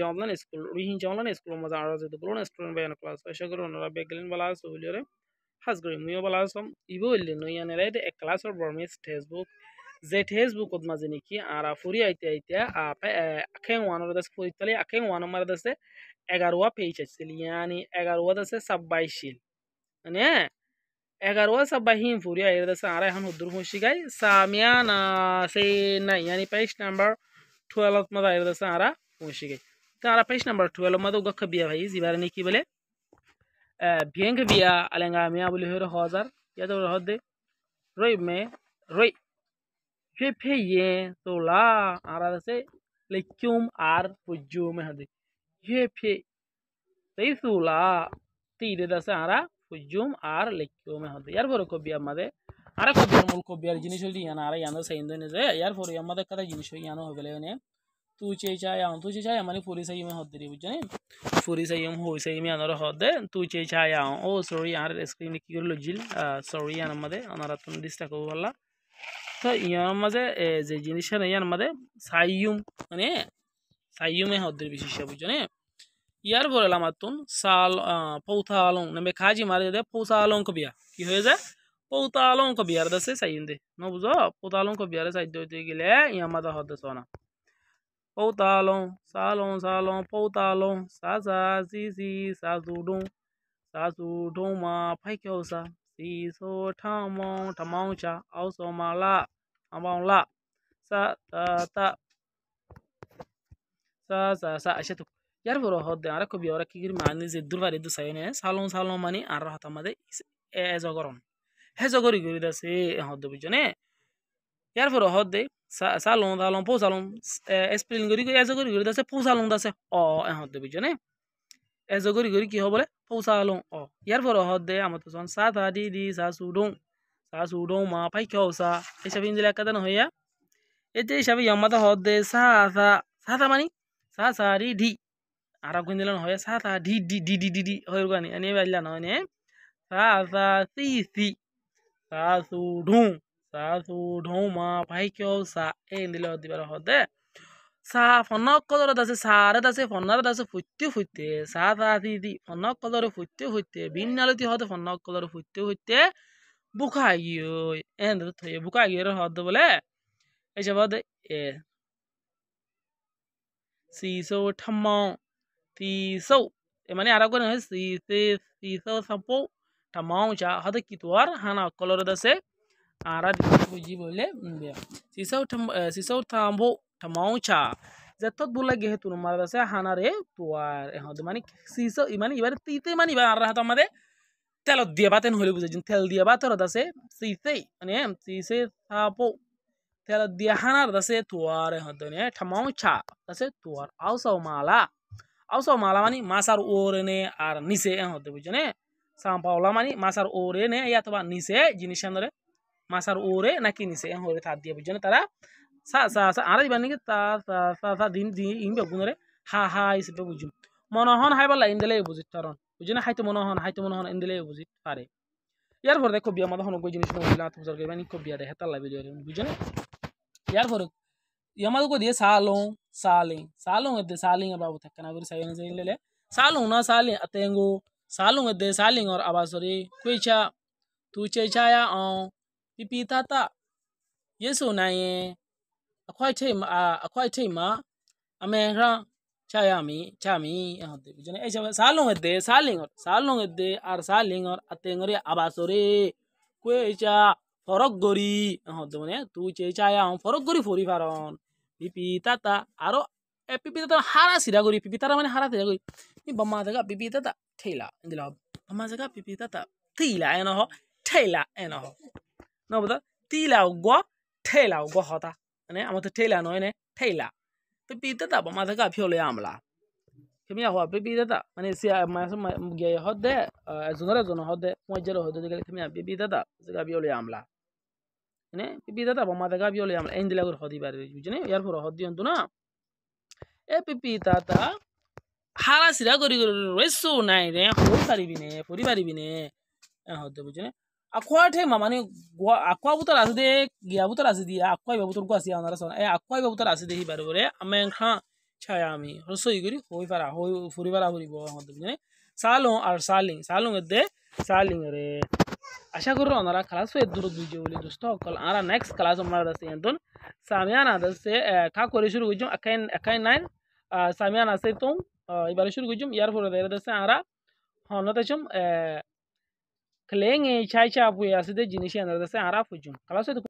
online school rohinja online school maza araje to bulon student bayan class asha karo nara begelin bala so hulore has gori muyo bala som ibo ille no yana lede a class or burmese textbook যে textbook od mazini ki ara furi aite a aken wano das furi tali aken wano mar das 11 page আছিল yani 11 das 27 shil মানে 11 27 furi aire das ara han hudur hoshigai samiana se na yani page number 12 mada aire das ara hoshigai tara page number 12 mada gakha biya bhai zibarani ki bole bien biya alenga miya bole hore hazar ya do hodde roi me roi Yepe tola ara se lekyum ar fujume hadi yepe teisula tire da sara fujum ar lekyum hadi yar boro ko biya made ara ko biya mul ko biya jinis holi yana ara yana saindo ne je yar boro yamade kada jinis yana hogale ne tu che cha mane puri sai me hodde bujane puri sai ho sai me anara hodde tu che cha ya oh sorry ar screen ki gorlo jil sorry yana made anara tun dista ko wala তো ইয়ার মাঝে যে জিনিসটা ইয়ার মাঝে সাইয়ুম মানে সাইয়ুমে হদ্দের বিশেষ বুঝনে ইয়ার পরে লামাতুন সাল পৌথালং নামে খাজি মারে দে পৌথালং কবিয়া কি হয়ে যায় পৌথালং কবিয়ার দাসে সাইয়ুম দে ন বুঝো পৌথালং কবিয়ার সাইদ হইতে গেলে ইয়ার মাঝে হদ্দে সোনা পৌথালং সালং পৌথালং সাজা জিজি সাজুডুং মা ফাইকেওসা si so tamong cha also mala among la sa sa ashatu yar boro hodde ara ko biora kigir mani je durvari du sayene salon mani ar hata made e jogoron he jogori gori da se hodde bujone yar boro hodde salon po salon spelling gori e jogori gori da se po salon da se o e hodde bujone e jogori gori ki hobole Pousalong o yar boro hodde amato son sa ta di sa sudong ma pai kyosa e shabi indila kada no hoya ete shabi yamata hodde sa mani sa ri di ara gundila no hoya sa ta di hoyer gani ane balla no ne sa si sa sudong ma pai kyosa e indila hodde baro hodde sa fonok kolor dase sare dase fonar dase futte sa di fonok kolor futte binnalati hode fonok kolor futte bukayo end thoye bukayo hode bole e jabade e si so thamon ti so e mane ara gone si so sapo thamon cha hode kitwar hana kolor dase ara buji bole si so thambo tamaucha zetot bulla gehetu numara se hanare tuar ehod mani siso imani ibar tite mani bar rahata made telo dia baten hole bujin tel dia bator dase sise mane sise sapo telo dia hanar dase tuar ehod ne tamaucha dase tuar auso mala mani masar orene ar nise ehod bujine sampaula mani masar orene ya toba nise jinishandore masar ore naki nise ehod ta dia bujine tara sa ara dibani ke ta din imbe gunore ha isbe bujum monohon haibala indele bujit taron bujina haite monohon indele bujit pare yar vor dekho biya mada hono go jinis no ila tum zarge bani ko biya de heta labi de bujine yar vor yamado ko die salong de saling babu takana gori sayene zele salong na salin atengo salong de saling or abasori kuicha tu checha ya on pipitata yeso na ye akwai tema amera chami hode bijone e salong de ar salingor atengori abasore kwecha forok gori hode mane tu che chaya forok gori fori faron pipi tata aro e pipi tata hara sira gori pipi tara mane hara sira gori ni bamma daga pipi tata thela indila bamma daga pipi tata thela eno ho thela eno ho no boda tila go hota ane amato thela no ene thela pipi tata bamma daga phiole amla kemiya ho pipi tata mane sia ma ge hode azunara zono hode mojero hode gele kemiya pipi tata daga phiole amla ane pipi tata bamma daga phiole amla endila gor hodi bare bujine yar for hodi onto na e pipi tata hara sira gori reso nai re hori paribine hode bujine akwa the mamane akwa butar aside giya butar asidi akwa butar ko asiya onara sona e akwa butar aside hi bare bore amen kha ছায়া আমি রসই করি হই পারা হই ফুরি পারা ফুরিব আমাদের মানে সালং আর সালিং এর সালিং রে আশা করি ওনারা ক্লাস ফের দূর বুঝে বলে দোস্ত সকল আর নেক্সট ক্লাস আমরা আছে এন্তন সামিয়ান আদাসে কা করে শুরু করছুম একাই নাইন সামিয়ান আছে তো এবারে শুরু করছুম ইয়ার পরে দেখা যাচ্ছে আরা হনতেছুম ক্লেং এই চাই চা বুই আছে যে জিনিস আনার আছে আরা ফুজুম ক্লাস